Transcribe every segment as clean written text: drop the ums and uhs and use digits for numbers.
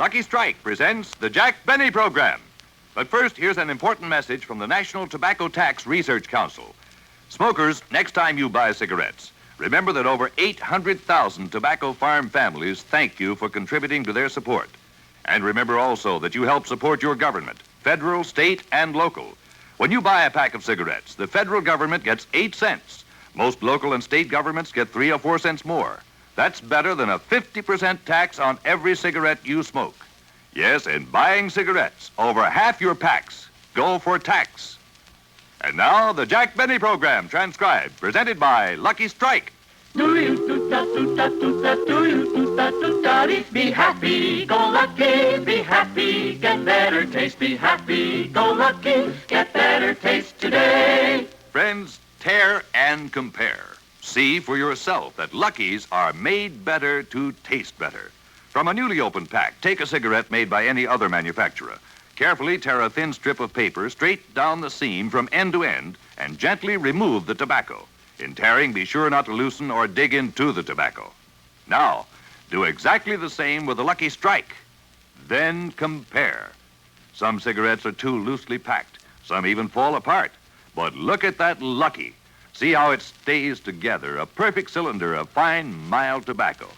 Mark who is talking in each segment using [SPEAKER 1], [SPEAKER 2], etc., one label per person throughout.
[SPEAKER 1] Lucky Strike presents the Jack Benny Program. But first, here's an important message from the National Tobacco Tax Research Council. Smokers, next time you buy cigarettes, remember that over 800,000 tobacco farm families thank you for contributing to their support. And remember also that you help support your government, federal, state, and local. When you buy a pack of cigarettes, the federal government gets 8 cents. Most local and state governments get 3 or 4 cents more. That's better than a 50% tax on every cigarette you smoke. Yes, in buying cigarettes, over half your packs go for tax. And now, the Jack Benny Program, transcribed, presented by Lucky Strike.
[SPEAKER 2] Do you be happy, go lucky, be happy, get better taste, be happy, go lucky, get better taste today.
[SPEAKER 1] Friends, tear and compare. See for yourself that Lucky's are made better to taste better. From a newly opened pack, take a cigarette made by any other manufacturer. Carefully tear a thin strip of paper straight down the seam from end to end and gently remove the tobacco. In tearing, be sure not to loosen or dig into the tobacco. Now, do exactly the same with the Lucky Strike. Then compare. Some cigarettes are too loosely packed. Some even fall apart. But look at that Lucky. See how it stays together, a perfect cylinder of fine, mild tobacco.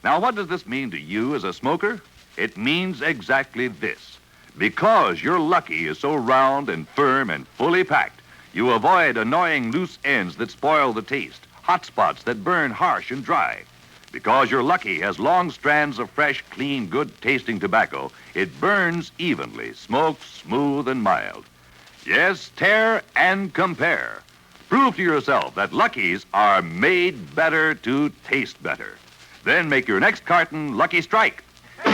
[SPEAKER 1] Now, what does this mean to you as a smoker? It means exactly this. Because your Lucky is so round and firm and fully packed, you avoid annoying loose ends that spoil the taste, hot spots that burn harsh and dry. Because your Lucky has long strands of fresh, clean, good-tasting tobacco, it burns evenly, smokes smooth and mild. Yes, tear and compare. Prove to yourself that Lucky's are made better to taste better. Then make your next carton Lucky Strike.
[SPEAKER 3] The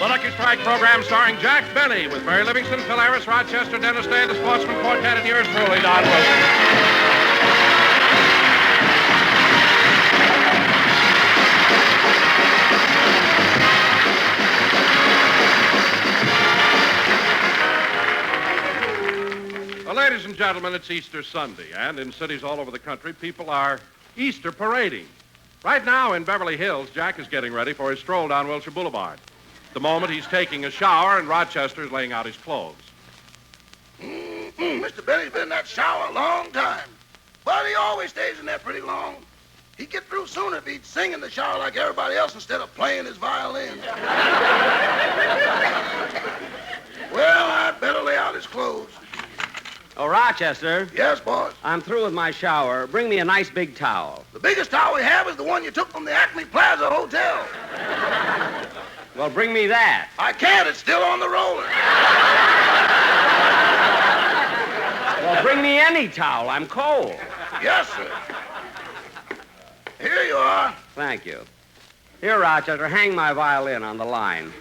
[SPEAKER 3] Lucky Strike program starring Jack Benny with Mary Livingston, Phil Harris, Rochester, Dennis Day, the Sportsman Quartet, and yours truly, Don Wilson. Ladies and gentlemen, it's Easter Sunday, and in cities all over the country, people are Easter parading. Right now in Beverly Hills, Jack is getting ready for his stroll down Wilshire Boulevard. At the moment, he's taking a shower, and Rochester is laying out his clothes.
[SPEAKER 4] Mr. Benny's been in that shower a long time, but he always stays in there pretty long. He'd get through sooner if he'd sing in the shower like everybody else instead of playing his violin. Well, I'd better lay out his clothes.
[SPEAKER 5] Oh, Rochester.
[SPEAKER 4] Yes, boss?
[SPEAKER 5] I'm through with my shower. Bring me a nice big towel.
[SPEAKER 4] The biggest towel we have is the one you took from the Acme Plaza Hotel.
[SPEAKER 5] Well, bring me that.
[SPEAKER 4] I can't. It's still on the roller.
[SPEAKER 5] Well, bring me any towel. I'm cold.
[SPEAKER 4] Yes, sir. Here you are.
[SPEAKER 5] Thank you. Here, Rochester, hang my violin on the line.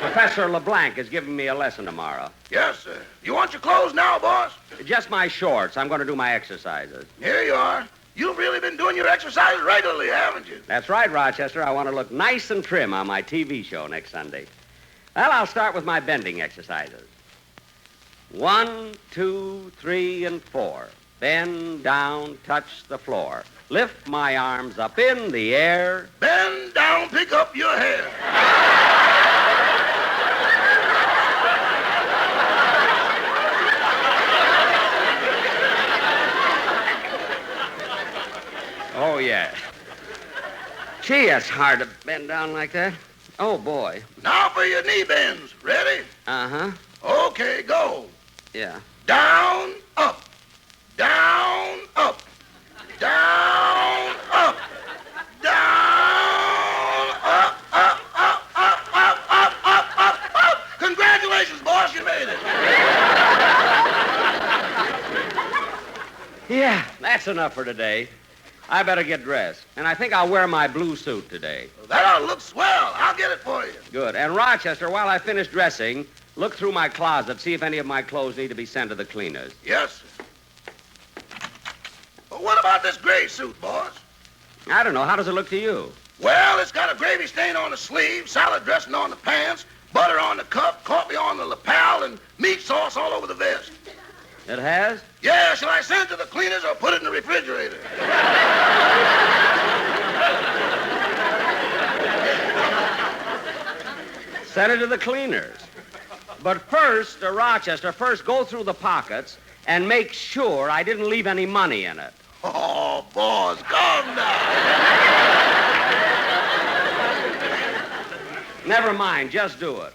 [SPEAKER 5] Professor LeBlanc is giving me a lesson tomorrow.
[SPEAKER 4] Yes, sir. You want your clothes now, boss?
[SPEAKER 5] Just my shorts. I'm going to do my exercises.
[SPEAKER 4] Here you are. You've really been doing your exercises regularly, haven't you?
[SPEAKER 5] That's right, Rochester. I want to look nice and trim on my TV show next Sunday. Well, I'll start with my bending exercises. 1, 2, 3, and 4. Bend down, touch the floor. Lift my arms up in the air.
[SPEAKER 4] Bend down, pick up your hair.
[SPEAKER 5] Oh, yeah. Gee, it's hard to bend down like that. Oh, boy.
[SPEAKER 4] Now for your knee bends. Ready?
[SPEAKER 5] Uh-huh.
[SPEAKER 4] Okay, go.
[SPEAKER 5] Yeah.
[SPEAKER 4] Down, up. Down, up. Down, up. Down, up, up, up, up, up, up, up, up, up. Congratulations, boss, you made it.
[SPEAKER 5] Yeah, that's enough for today. I better get dressed. And I think I'll wear my blue suit today.
[SPEAKER 4] Well, that ought to look swell. I'll get it for you.
[SPEAKER 5] Good. And Rochester, while I finish dressing, look through my closet, see if any of my clothes need to be sent to the cleaners.
[SPEAKER 4] Yes, sir. Well, what about this gray suit, boss?
[SPEAKER 5] I don't know. How does it look to you?
[SPEAKER 4] Well, it's got a gravy stain on the sleeve, salad dressing on the pants, butter on the cuff, coffee on the lapel, and meat sauce all over the vest.
[SPEAKER 5] It has?
[SPEAKER 4] Yeah, shall I send it to the cleaners or put it in the refrigerator?
[SPEAKER 5] Send it to the cleaners. But first, Rochester, go through the pockets and make sure I didn't leave any money in it.
[SPEAKER 4] Oh, boss, calm down.
[SPEAKER 5] Never mind, just do it.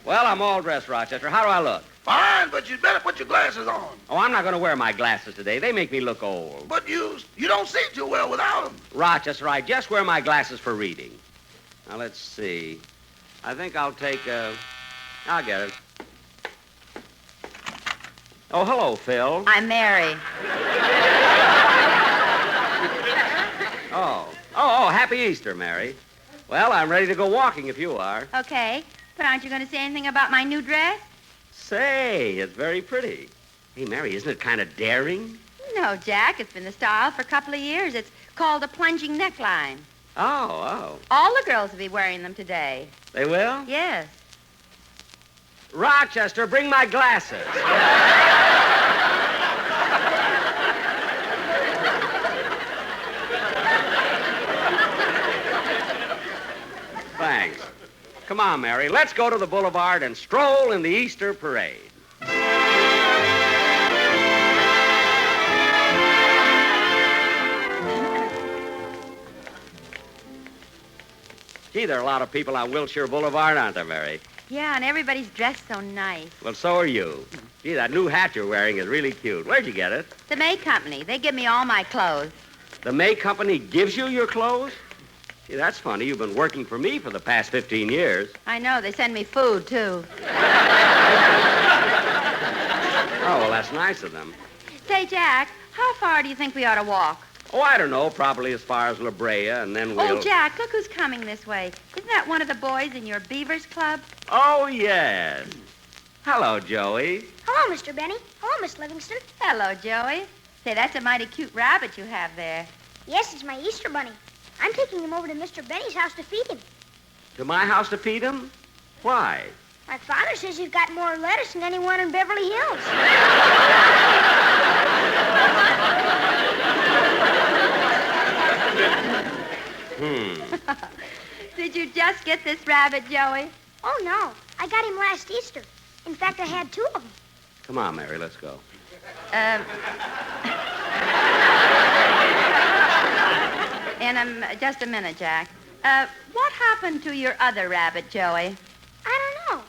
[SPEAKER 5] Well, I'm all dressed, Rochester. How do I look?
[SPEAKER 4] Fine, but you'd better put your glasses on.
[SPEAKER 5] Oh, I'm not going to wear my glasses today. They make me look old.
[SPEAKER 4] But you don't see too well without them.
[SPEAKER 5] Rochester, I just wear my glasses for reading. Now, let's see. I think I'll take I'll get it. Oh, hello, Phil.
[SPEAKER 6] I'm Mary.
[SPEAKER 5] Oh, happy Easter, Mary. Well, I'm ready to go walking if you are.
[SPEAKER 6] Okay, but aren't you going to say anything about my new dress?
[SPEAKER 5] Say, it's very pretty. Hey, Mary, isn't it kind of daring?
[SPEAKER 6] No, Jack, it's been the style for a couple of years. It's called a plunging neckline.
[SPEAKER 5] Oh.
[SPEAKER 6] All the girls will be wearing them today.
[SPEAKER 5] They will?
[SPEAKER 6] Yes.
[SPEAKER 5] Rochester, bring my glasses. Thanks. Come on, Mary. Let's go to the boulevard and stroll in the Easter parade. Gee, there are a lot of people on Wilshire Boulevard, aren't there, Mary?
[SPEAKER 6] Yeah, and everybody's dressed so nice.
[SPEAKER 5] Well, so are you. Gee, that new hat you're wearing is really cute. Where'd you get it?
[SPEAKER 6] The May Company. They give me all my clothes.
[SPEAKER 5] The May Company gives you your clothes? Gee, that's funny. You've been working for me for the past 15 years.
[SPEAKER 6] I know. They send me food, too.
[SPEAKER 5] Oh, well, that's nice of them.
[SPEAKER 6] Say, Jack, how far do you think we ought to walk?
[SPEAKER 5] Oh, I don't know. Probably as far as La Brea, and then we'll...
[SPEAKER 6] Oh, Jack, look who's coming this way. Isn't that one of the boys in your Beavers Club?
[SPEAKER 5] Oh, yes. Hello, Joey.
[SPEAKER 7] Hello, Mr. Benny. Hello, Miss Livingston.
[SPEAKER 6] Hello, Joey. Say, that's a mighty cute rabbit you have there.
[SPEAKER 7] Yes, it's my Easter bunny. I'm taking him over to Mr. Benny's house to feed him.
[SPEAKER 5] To my house to feed him? Why?
[SPEAKER 7] My father says he's got more lettuce than anyone in Beverly Hills.
[SPEAKER 6] Did you just get this rabbit, Joey?
[SPEAKER 7] Oh, no. I got him last Easter. In fact, I had 2 of them.
[SPEAKER 5] Come on, Mary, let's go.
[SPEAKER 6] Just a minute, Jack. What happened to your other rabbit, Joey?
[SPEAKER 7] I don't know.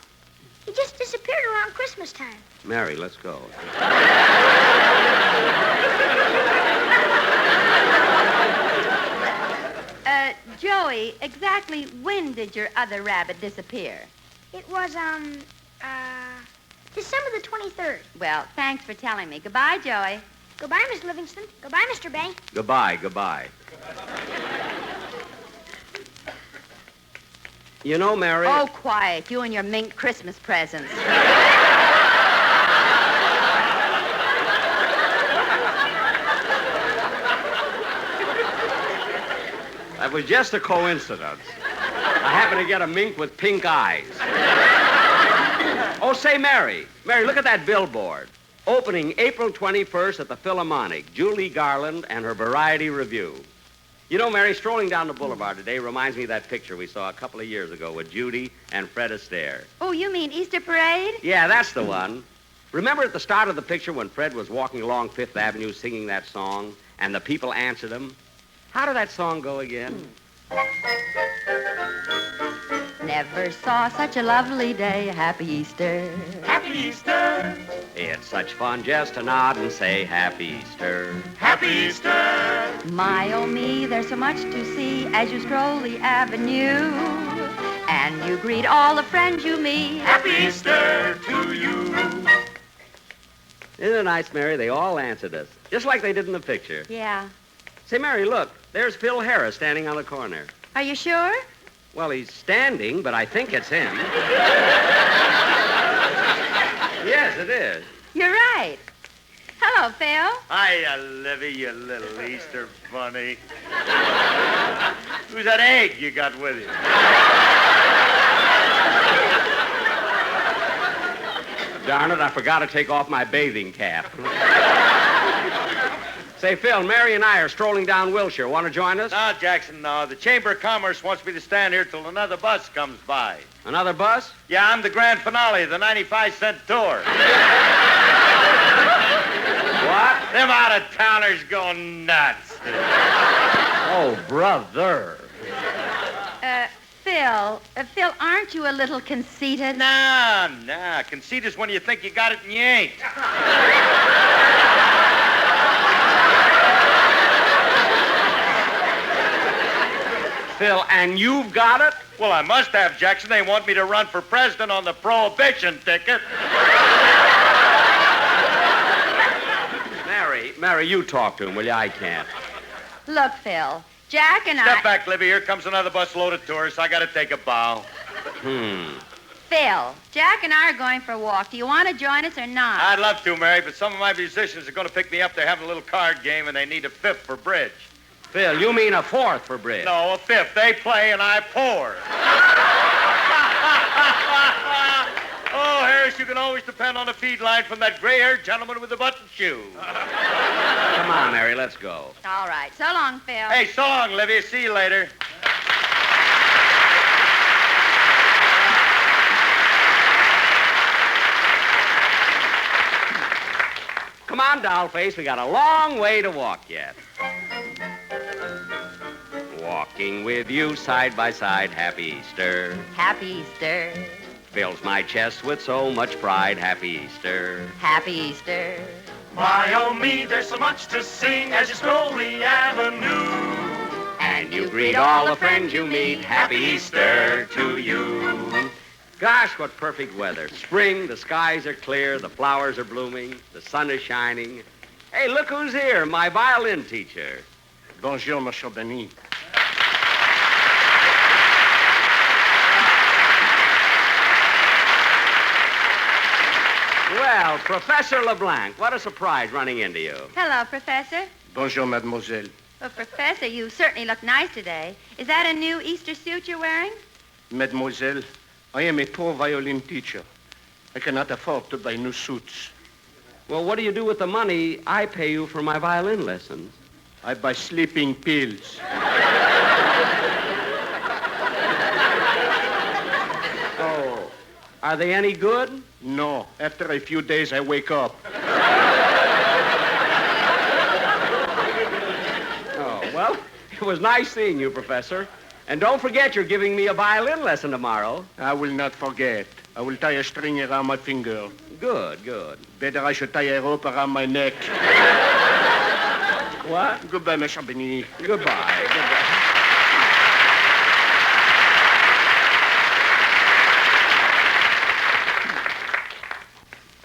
[SPEAKER 7] He just disappeared around Christmas time.
[SPEAKER 5] Mary, let's go.
[SPEAKER 6] Joey, exactly when did your other rabbit disappear?
[SPEAKER 7] It was, December the 23rd.
[SPEAKER 6] Well, thanks for telling me. Goodbye, Joey.
[SPEAKER 7] Goodbye, Miss Livingston. Goodbye, Mr. Benny.
[SPEAKER 5] Goodbye. You know, Mary...
[SPEAKER 6] Oh, quiet. You and your mink Christmas presents.
[SPEAKER 5] That was just a coincidence. I happened to get a mink with pink eyes. Oh, say, Mary, look at that billboard. Opening April 21st at the Philharmonic, Julie Garland and her Variety Review. You know, Mary, strolling down the boulevard today reminds me of that picture we saw a couple of years ago with Judy and Fred Astaire.
[SPEAKER 6] Oh, you mean Easter Parade?
[SPEAKER 5] Yeah, that's the one. Remember at the start of the picture when Fred was walking along Fifth Avenue singing that song and the people answered him? How did that song go again?
[SPEAKER 6] Never saw such a lovely day. Happy Easter.
[SPEAKER 2] Happy Easter.
[SPEAKER 5] It's such fun just to nod and say Happy Easter.
[SPEAKER 2] Happy Easter.
[SPEAKER 6] My, oh me, there's so much to see as you stroll the avenue. And you greet all the friends you meet.
[SPEAKER 2] Happy Easter to you.
[SPEAKER 5] Isn't it nice, Mary? They all answered us, just like they did in the picture.
[SPEAKER 6] Yeah.
[SPEAKER 5] Say, Mary, look, there's Phil Harris standing on the corner.
[SPEAKER 6] Are you sure?
[SPEAKER 5] Well, he's standing, but I think it's him. Yes, it is.
[SPEAKER 6] You're right. Hello, Phil.
[SPEAKER 8] Hiya, Livy, you little Easter bunny. Who's that egg you got with you?
[SPEAKER 5] Darn it, I forgot to take off my bathing cap. Say, Phil, Mary and I are strolling down Wilshire. Want to join us?
[SPEAKER 8] No, Jackson, no. The Chamber of Commerce wants me to stand here till another bus comes by.
[SPEAKER 5] Another bus?
[SPEAKER 8] Yeah, I'm the grand finale of the 95-cent tour.
[SPEAKER 5] What?
[SPEAKER 8] Them out-of-towners go nuts.
[SPEAKER 5] Oh, brother.
[SPEAKER 6] Phil, aren't you a little conceited?
[SPEAKER 8] Nah. Conceit is when you think you got it and you ain't.
[SPEAKER 5] Phil, and you've got it?
[SPEAKER 8] Well, I must have, Jackson. They want me to run for president on the prohibition ticket.
[SPEAKER 5] Mary, you talk to him, will you? I can't.
[SPEAKER 6] Look, Phil, Jack and
[SPEAKER 8] Step back, Libby. Here comes another bus load of tourists. I got to take a bow.
[SPEAKER 6] Phil, Jack and I are going for a walk. Do you want to join us or not?
[SPEAKER 8] I'd love to, Mary, but some of my musicians are going to pick me up. They're having a little card game, and they need a fifth for bridge.
[SPEAKER 5] Phil, you mean a fourth for bridge?
[SPEAKER 8] No, a fifth. They play, and I pour. Oh, Harris, you can always depend on a feed line from that gray-haired gentleman with the button shoe.
[SPEAKER 5] Come on, Mary, let's go.
[SPEAKER 6] All right. So long, Phil.
[SPEAKER 8] Hey, so long, Livy. See you later.
[SPEAKER 5] Come on, dollface. We got a long way to walk yet. Walking with you side by side, happy Easter.
[SPEAKER 6] Happy Easter.
[SPEAKER 5] Fills my chest with so much pride, happy Easter.
[SPEAKER 6] Happy Easter.
[SPEAKER 2] My, oh me, there's so much to sing as you stroll the avenue.
[SPEAKER 5] And you greet all the friends you meet, happy Easter to you. Gosh, what perfect weather. Spring, the skies are clear, the flowers are blooming, the sun is shining. Hey, look who's here, my violin teacher.
[SPEAKER 9] Bonjour, Monsieur Benny.
[SPEAKER 5] Well, Professor LeBlanc, what a surprise running into you.
[SPEAKER 6] Hello, Professor.
[SPEAKER 9] Bonjour, mademoiselle.
[SPEAKER 6] Well, Professor, you certainly look nice today. Is that a new Easter suit you're wearing?
[SPEAKER 9] Mademoiselle, I am a poor violin teacher. I cannot afford to buy new suits.
[SPEAKER 5] Well, what do you do with the money I pay you for my violin lessons?
[SPEAKER 9] I buy sleeping pills.
[SPEAKER 5] Oh, are they any good?
[SPEAKER 9] No. After a few days, I wake up.
[SPEAKER 5] Oh, well, it was nice seeing you, Professor. And don't forget you're giving me a violin lesson tomorrow.
[SPEAKER 9] I will not forget. I will tie a string around my finger.
[SPEAKER 5] Good, good.
[SPEAKER 9] Better I should tie a rope around my neck.
[SPEAKER 5] What?
[SPEAKER 9] Goodbye, Monsieur Benny.
[SPEAKER 5] Goodbye.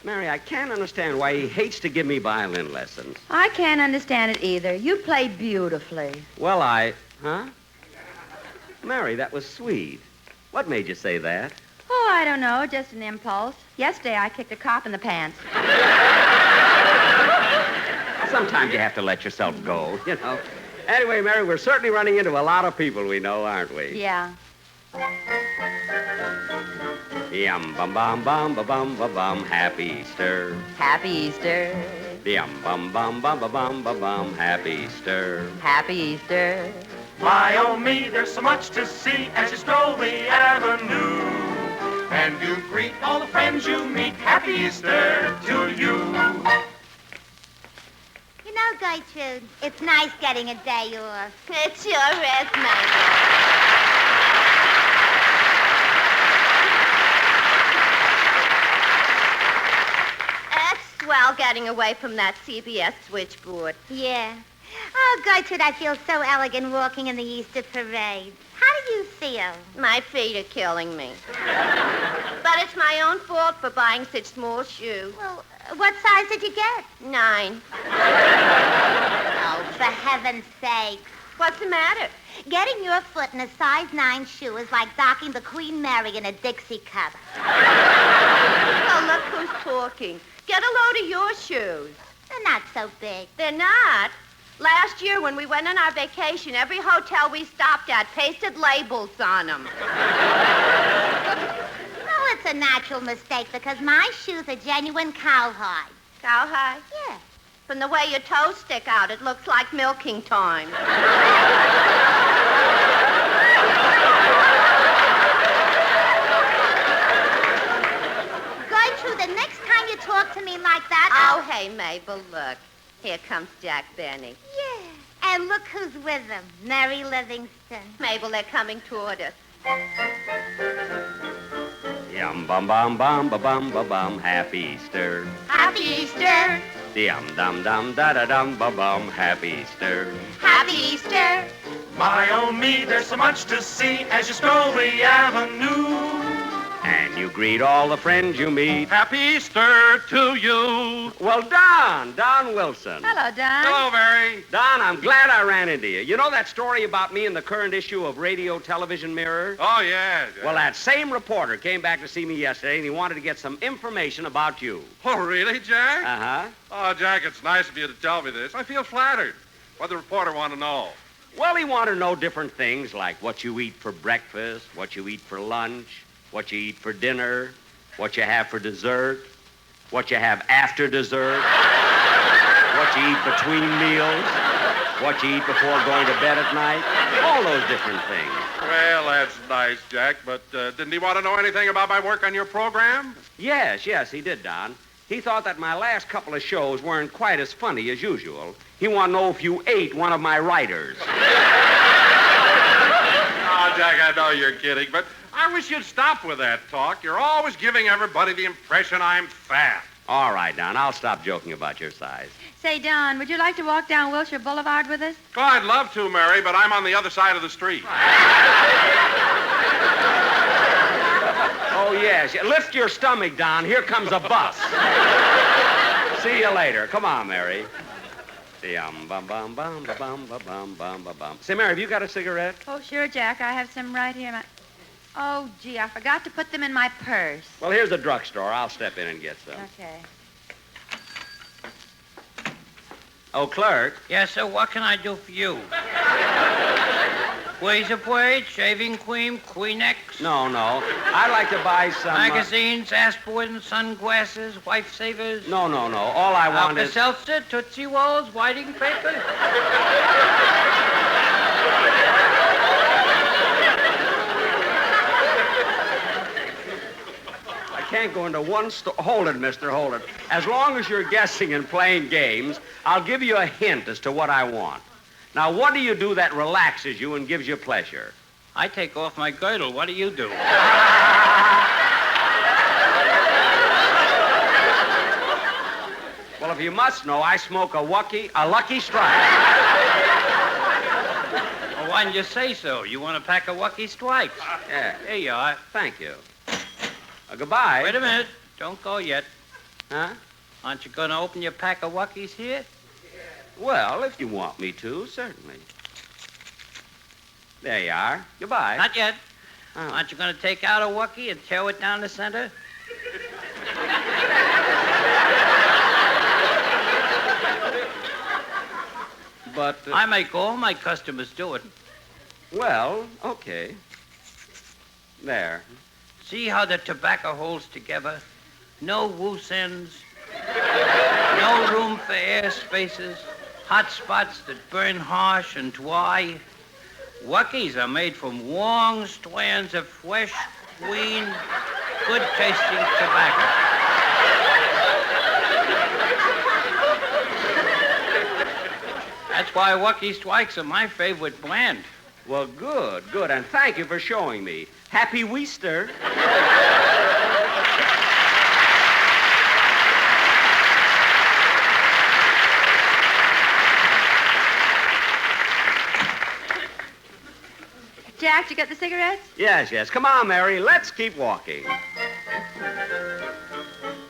[SPEAKER 5] Mary, I can't understand why he hates to give me violin lessons.
[SPEAKER 6] I can't understand it either. You play beautifully.
[SPEAKER 5] Well, Huh? Mary, that was sweet. What made you say that?
[SPEAKER 6] Oh, I don't know. Just an impulse. Yesterday, I kicked a cop in the pants.
[SPEAKER 5] Sometimes you have to let yourself go, you know. Anyway, Mary, we're certainly running into a lot of people we know, aren't we?
[SPEAKER 6] Yeah.
[SPEAKER 5] Yum bum bum bum ba bum ba bum. Happy Easter.
[SPEAKER 6] Happy Easter.
[SPEAKER 5] Yum bum bum bum ba bum ba bum. Happy Easter.
[SPEAKER 6] Happy Easter.
[SPEAKER 2] My, oh me, there's so much to see as you stroll the avenue. And you greet all the friends you meet. Happy Easter to you.
[SPEAKER 7] You know, Gertrude, it's nice getting a day off. It sure is nice.
[SPEAKER 10] Swell getting away from that CBS switchboard.
[SPEAKER 7] Yeah. Oh, Gertrude, I feel so elegant walking in the Easter parade. How do you feel?
[SPEAKER 10] My feet are killing me. But it's my own fault for buying such small shoes.
[SPEAKER 7] Well, what size did you get?
[SPEAKER 10] 9.
[SPEAKER 7] Oh, for heaven's sake.
[SPEAKER 10] What's the matter?
[SPEAKER 7] Getting your foot in a size 9 shoe is like docking the Queen Mary in a Dixie cup.
[SPEAKER 10] Oh, look who's talking. Get a load of your shoes.
[SPEAKER 7] They're not so big.
[SPEAKER 10] They're not. Last year when we went on our vacation, every hotel we stopped at pasted labels on them.
[SPEAKER 7] Well, it's a natural mistake because my shoes are genuine cowhide.
[SPEAKER 10] Cowhide?
[SPEAKER 7] Yeah.
[SPEAKER 10] From the way your toes stick out, it looks like milking time.
[SPEAKER 7] Gertrude, the next time you talk to me like that,
[SPEAKER 10] Oh, hey, Mabel, look. Here comes Jack Benny.
[SPEAKER 7] Yeah. And look who's with him, Mary Livingston.
[SPEAKER 10] Mabel, they're coming toward us.
[SPEAKER 5] Yum bum bum bum ba bum ba bum. Happy Easter.
[SPEAKER 7] Happy Easter.
[SPEAKER 5] Yum dum dum da da dum ba bum. Happy Easter.
[SPEAKER 7] Happy Easter.
[SPEAKER 2] My oh me, there's so much to see as you stroll the avenue.
[SPEAKER 5] And you greet all the friends you meet.
[SPEAKER 3] Happy Easter to you.
[SPEAKER 5] Well, Don Wilson.
[SPEAKER 6] Hello, Don.
[SPEAKER 3] Hello, Mary.
[SPEAKER 5] Don, I'm glad I ran into you. You know that story about me in the current issue of Radio Television Mirror?
[SPEAKER 3] Oh, yeah.
[SPEAKER 5] Well, that same reporter came back to see me yesterday, and he wanted to get some information about you.
[SPEAKER 3] Oh, really, Jack?
[SPEAKER 5] Uh-huh.
[SPEAKER 3] Oh, Jack, it's nice of you to tell me this. I feel flattered. What the reporter want to know?
[SPEAKER 5] Well, he wanted to know different things, like what you eat for breakfast, what you eat for lunch, what you eat for dinner, what you have for dessert, what you have after dessert, what you eat between meals, what you eat before going to bed at night, all those different things.
[SPEAKER 3] Well, that's nice, Jack, but didn't he want to know anything about my work on your program?
[SPEAKER 5] Yes, he did, Don. He thought that my last couple of shows weren't quite as funny as usual. He wanted to know if you ate one of my writers.
[SPEAKER 3] Oh, Jack, I know you're kidding, but I wish you'd stop with that talk. You're always giving everybody the impression I'm fat.
[SPEAKER 5] All right, Don, I'll stop joking about your size.
[SPEAKER 6] Say, Don, would you like to walk down Wilshire Boulevard with us?
[SPEAKER 3] Oh, I'd love to, Mary, but I'm on the other side of the street.
[SPEAKER 5] Oh, yes. Lift your stomach, Don. Here comes a bus. See you later. Come on, Mary. Bum bum bum ba bum ba bum bum ba bum. Say, Mary, have you got a cigarette?
[SPEAKER 6] Oh, sure, Jack. I have some right here. Oh, gee, I forgot to put them in my purse.
[SPEAKER 5] Well, here's the drugstore. I'll step in and get some.
[SPEAKER 6] Okay.
[SPEAKER 5] Oh, clerk.
[SPEAKER 11] Yes, sir. What can I do for you? Razor blade, shaving cream, Kleenex.
[SPEAKER 5] No. I'd like to buy some...
[SPEAKER 11] Magazines, aspirin, sunglasses, wife savers.
[SPEAKER 5] No. All I want is...
[SPEAKER 11] Alka-Seltzer, Tootsie Rolls, whiting paper.
[SPEAKER 5] I can't go into one store... Hold it, mister, hold it. As long as you're guessing and playing games, I'll give you a hint as to what I want. Now, what do you do that relaxes you and gives you pleasure?
[SPEAKER 11] I take off my girdle. What do you do?
[SPEAKER 5] Well, if you must know, I smoke a Lucky Strike.
[SPEAKER 11] Well, why didn't you say so? You want a pack of Lucky Strikes?
[SPEAKER 5] Yeah.
[SPEAKER 11] Here you are.
[SPEAKER 5] Thank you. Goodbye.
[SPEAKER 11] Wait a minute. Don't go yet.
[SPEAKER 5] Huh?
[SPEAKER 11] Aren't you going to open your pack of Luckies here?
[SPEAKER 5] Well, if you want me to, certainly. There you are. Goodbye.
[SPEAKER 11] Not yet.
[SPEAKER 5] Oh.
[SPEAKER 11] Aren't you going to take out a Wookie and tear it down the center?
[SPEAKER 5] But...
[SPEAKER 11] I make all my customers do it.
[SPEAKER 5] Well, okay. There.
[SPEAKER 11] See how the tobacco holds together? No loose ends. No room for air spaces. Hot spots that burn harsh and dry. Wookies are made from long strands of fresh, clean, good-tasting tobacco. That's why Wookie Strikes are my favorite brand.
[SPEAKER 5] Well, good. And thank you for showing me. Happy Easter.
[SPEAKER 6] Jack, you got the cigarettes?
[SPEAKER 5] Yes. Come on, Mary. Let's keep walking.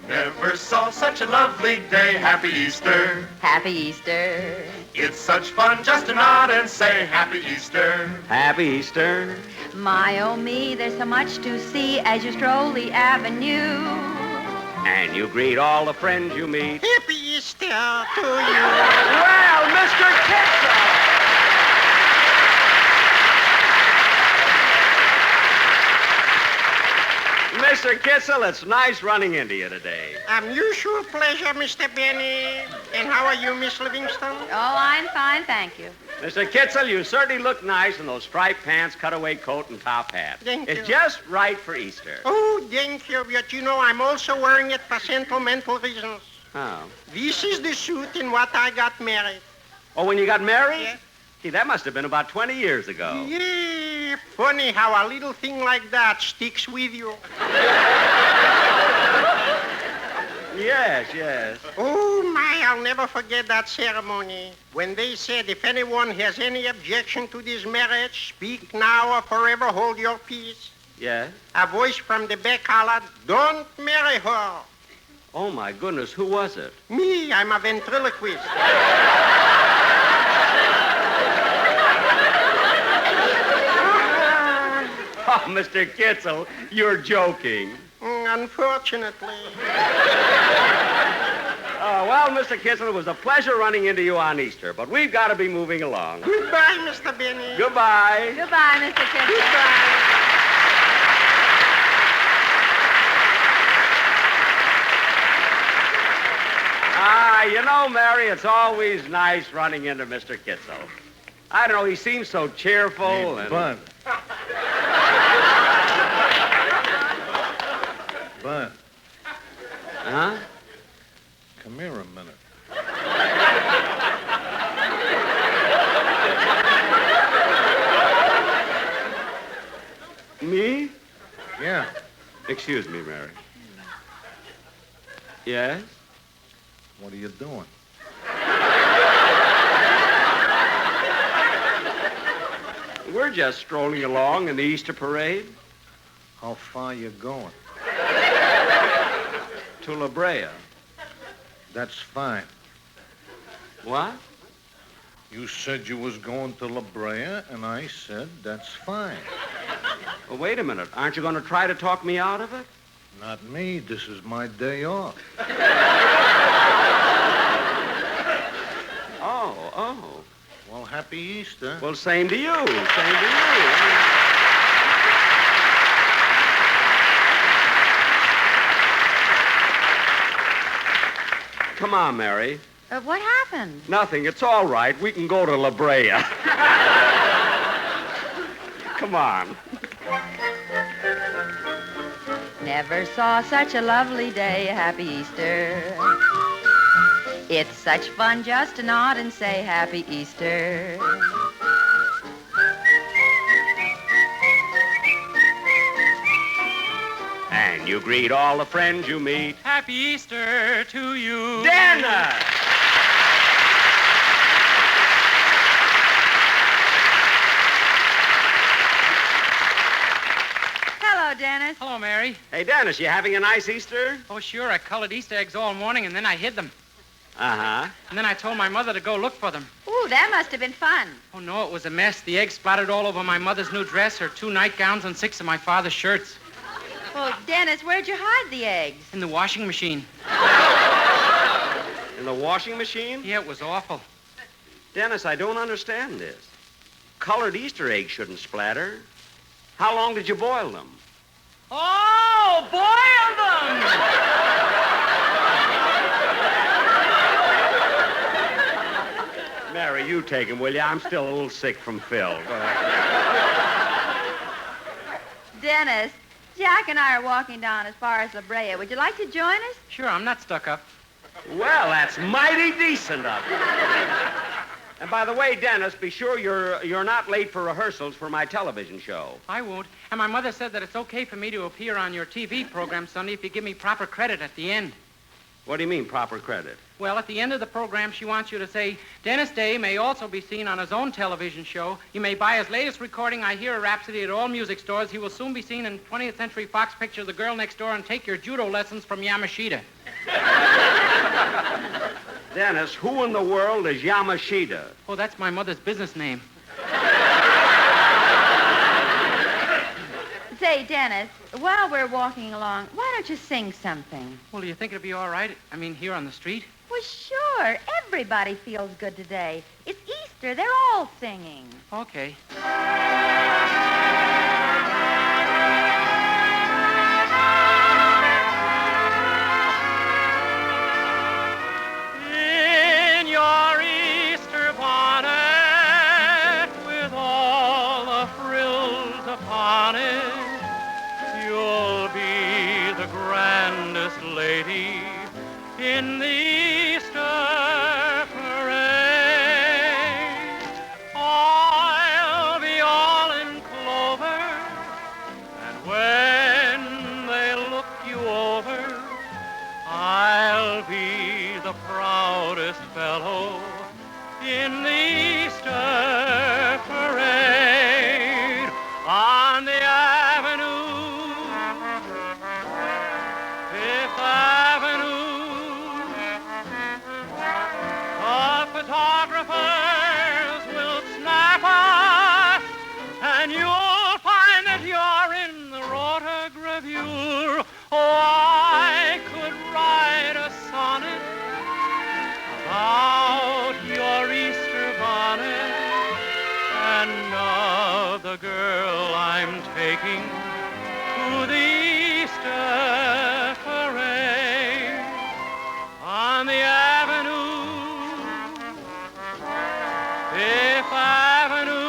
[SPEAKER 2] Never saw such a lovely day. Happy Easter.
[SPEAKER 6] Happy Easter.
[SPEAKER 2] It's such fun just to nod and say Happy Easter.
[SPEAKER 5] Happy Easter.
[SPEAKER 6] My, oh, me, there's so much to see as you stroll the avenue.
[SPEAKER 5] And you greet all the friends you meet.
[SPEAKER 11] Happy Easter to you.
[SPEAKER 5] Well, Mr. Kitzel! Mr. Kitzel! Kitzel, it's nice running into you today.
[SPEAKER 12] Mutual pleasure, Mr. Benny. And how are you, Miss Livingston?
[SPEAKER 6] Oh, I'm fine, thank you.
[SPEAKER 5] Mr. Kitzel, you certainly look nice in those striped pants, cutaway coat, and top hat.
[SPEAKER 12] Thank
[SPEAKER 5] It's
[SPEAKER 12] you.
[SPEAKER 5] just right for Easter.
[SPEAKER 12] Oh, thank you. But you know, I'm also wearing it for sentimental reasons.
[SPEAKER 5] Oh.
[SPEAKER 12] This is the suit in what I got married.
[SPEAKER 5] Oh, when you got married?
[SPEAKER 12] Yeah.
[SPEAKER 5] Gee, that must have been about 20 years ago.
[SPEAKER 12] Yeah, funny how a little thing like that sticks with you.
[SPEAKER 5] Yes, yes.
[SPEAKER 12] Oh, my, I'll never forget that ceremony. When they said, if anyone has any objection to this marriage, speak now or forever hold your peace.
[SPEAKER 5] Yes?
[SPEAKER 12] A voice from the back hollered, don't marry her.
[SPEAKER 5] Oh, my goodness, who was it?
[SPEAKER 12] Me, I'm a ventriloquist.
[SPEAKER 5] Oh, Mr. Kitzel, you're joking.
[SPEAKER 12] Unfortunately.
[SPEAKER 5] Well, Mr. Kitzel, it was a pleasure running into you on Easter, but we've got to be moving along.
[SPEAKER 12] Goodbye, Mr. Benny.
[SPEAKER 5] Goodbye.
[SPEAKER 6] Goodbye, Mr. Kitzel.
[SPEAKER 12] Goodbye.
[SPEAKER 5] You know, Mary, it's always nice running into Mr. Kitzel. I don't know, he seems so cheerful and...
[SPEAKER 13] Bun. Bun.
[SPEAKER 5] Huh?
[SPEAKER 13] Come here a minute.
[SPEAKER 5] Me?
[SPEAKER 13] Yeah.
[SPEAKER 5] Excuse me, Mary. Yes?
[SPEAKER 13] What are you doing?
[SPEAKER 5] We're just strolling along in the Easter parade.
[SPEAKER 13] How far you going?
[SPEAKER 5] To La Brea.
[SPEAKER 13] That's fine.
[SPEAKER 5] What?
[SPEAKER 13] You said you was going to La Brea, and I said that's fine.
[SPEAKER 5] Well, wait a minute. Aren't you going to try to talk me out of it?
[SPEAKER 13] Not me. This is my day off.
[SPEAKER 5] Oh.
[SPEAKER 13] Well, happy Easter.
[SPEAKER 5] Well, same to you. Same to you. Come on, Mary.
[SPEAKER 6] What happened?
[SPEAKER 5] Nothing. It's all right. We can go to La Brea. Come on.
[SPEAKER 6] Never saw such a lovely day. Happy Easter. It's such fun just to nod and say Happy Easter.
[SPEAKER 5] And you greet all the friends you meet.
[SPEAKER 11] Happy Easter to you.
[SPEAKER 5] Dennis!
[SPEAKER 6] Hello, Dennis.
[SPEAKER 11] Hello, Mary.
[SPEAKER 5] Hey, Dennis, you having a nice Easter?
[SPEAKER 11] Oh, sure. I colored Easter eggs all morning, and then I hid them.
[SPEAKER 5] Uh-huh.
[SPEAKER 11] And then I told my mother to go look for them.
[SPEAKER 6] Ooh, that must have been fun.
[SPEAKER 11] Oh, no, it was a mess. The eggs splattered all over my mother's new dress, her 2 nightgowns, and 6 of my father's shirts.
[SPEAKER 6] Well, Dennis, where'd you hide the eggs?
[SPEAKER 11] In the washing machine.
[SPEAKER 5] In the washing machine?
[SPEAKER 11] Yeah, it was awful.
[SPEAKER 5] Dennis, I don't understand this. Colored Easter eggs shouldn't splatter. How long did you boil them?
[SPEAKER 11] Oh, boiled them!
[SPEAKER 5] Mary, you take them, will you? I'm still a little sick from Phil.
[SPEAKER 6] Dennis, Jack and I are walking down as far as La Brea. Would you like to join us?
[SPEAKER 11] Sure, I'm not stuck up.
[SPEAKER 5] Well, that's mighty decent of you. And by the way, Dennis, be sure you're not late for rehearsals for my television show.
[SPEAKER 11] I won't. And my mother said that it's okay for me to appear on your TV program Sunday if you give me proper credit at the end.
[SPEAKER 5] What do you mean, proper credit?
[SPEAKER 11] Well, at the end of the program, she wants you to say, Dennis Day may also be seen on his own television show. You may buy his latest recording, I Hear a Rhapsody, at all music stores. He will soon be seen in 20th Century Fox picture, The Girl Next Door, and take your judo lessons from Yamashita.
[SPEAKER 5] Dennis, who in the world is Yamashita?
[SPEAKER 11] Oh, that's my mother's business name.
[SPEAKER 6] Say, Dennis, while we're walking along, why don't you sing something?
[SPEAKER 11] Well, do you think it'll be all right? I mean, here on the street?
[SPEAKER 6] Well, sure. Everybody feels good today. It's Easter. They're all singing.
[SPEAKER 11] Okay.
[SPEAKER 2] in the Easter parade on the avenue, Fifth Avenue. The photographers will snap us, and you'll find that you're in the rotogravure. Oh, I could write a sonnet about your Easter bonnet and of the girl I'm taking to the Easter parade on the avenue, Fifth Avenue.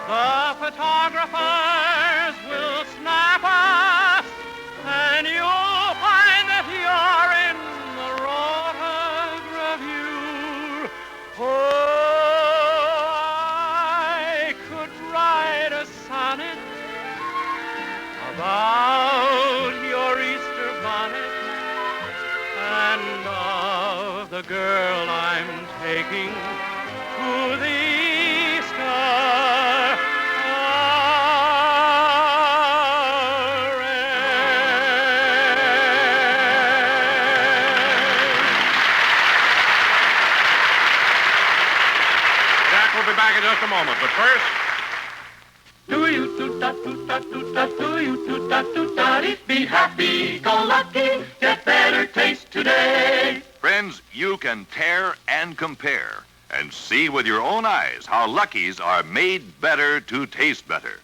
[SPEAKER 2] The photographers will snap us, and you'll find that you're in the rotogravure. Oh, I could write a sonnet about your Easter bonnet and of the girl I'm taking to the Easter
[SPEAKER 3] Back in just a moment, but first...
[SPEAKER 2] Do you do-da-do-da-do-da-do-you-do-da-do-da-dee? Be happy, go lucky, get better taste today.
[SPEAKER 1] Friends, you can tear and compare and see with your own eyes how Lucky's are made better to taste better.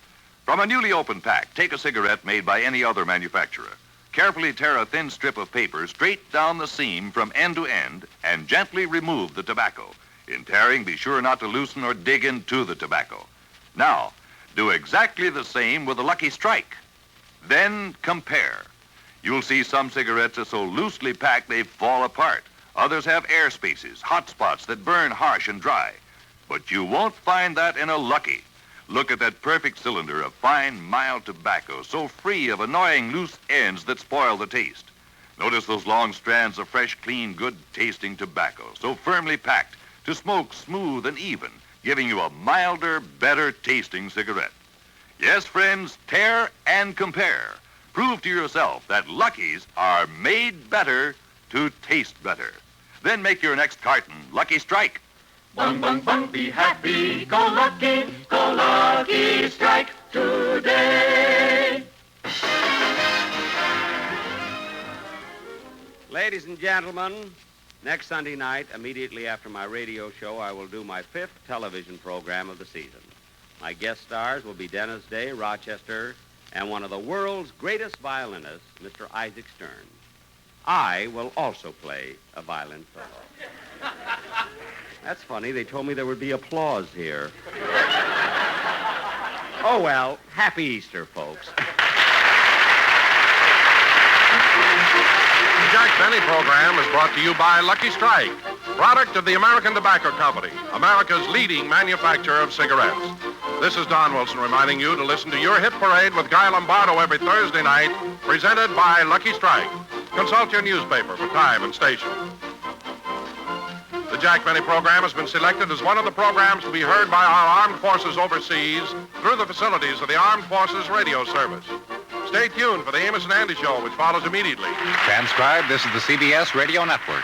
[SPEAKER 1] From a newly opened pack, take a cigarette made by any other manufacturer. Carefully tear a thin strip of paper straight down the seam from end to end and gently remove the tobacco. In tearing, be sure not to loosen or dig into the tobacco. Now, do exactly the same with the Lucky Strike. Then compare. You'll see some cigarettes are so loosely packed they fall apart. Others have air spaces, hot spots that burn harsh and dry. But you won't find that in a Lucky. Look at that perfect cylinder of fine, mild tobacco, so free of annoying loose ends that spoil the taste. Notice those long strands of fresh, clean, good-tasting tobacco, so firmly packed to smoke smooth and even, giving you a milder, better-tasting cigarette. Yes, friends, tear and compare. Prove to yourself that Lucky's are made better to taste better. Then make your next carton Lucky Strike.
[SPEAKER 2] Bung, bung, bung, be happy, go Lucky Strike today.
[SPEAKER 5] Ladies and gentlemen, next Sunday night, immediately after my radio show, I will do my 5th television program of the season. My guest stars will be Dennis Day, Rochester, and one of the world's greatest violinists, Mr. Isaac Stern. I will also play a violin solo. That's funny. They told me there would be applause here. Oh, well, happy Easter, folks.
[SPEAKER 3] The Jack Benny program is brought to you by Lucky Strike, product of the American Tobacco Company, America's leading manufacturer of cigarettes. This is Don Wilson reminding you to listen to your hit parade with Guy Lombardo every Thursday night, presented by Lucky Strike. Consult your newspaper for time and station. The Jack Benny program has been selected as one of the programs to be heard by our armed forces overseas through the facilities of the Armed Forces Radio Service. Stay tuned for the Amos and Andy Show, which follows immediately.
[SPEAKER 14] Transcribed, this is the CBS Radio Network.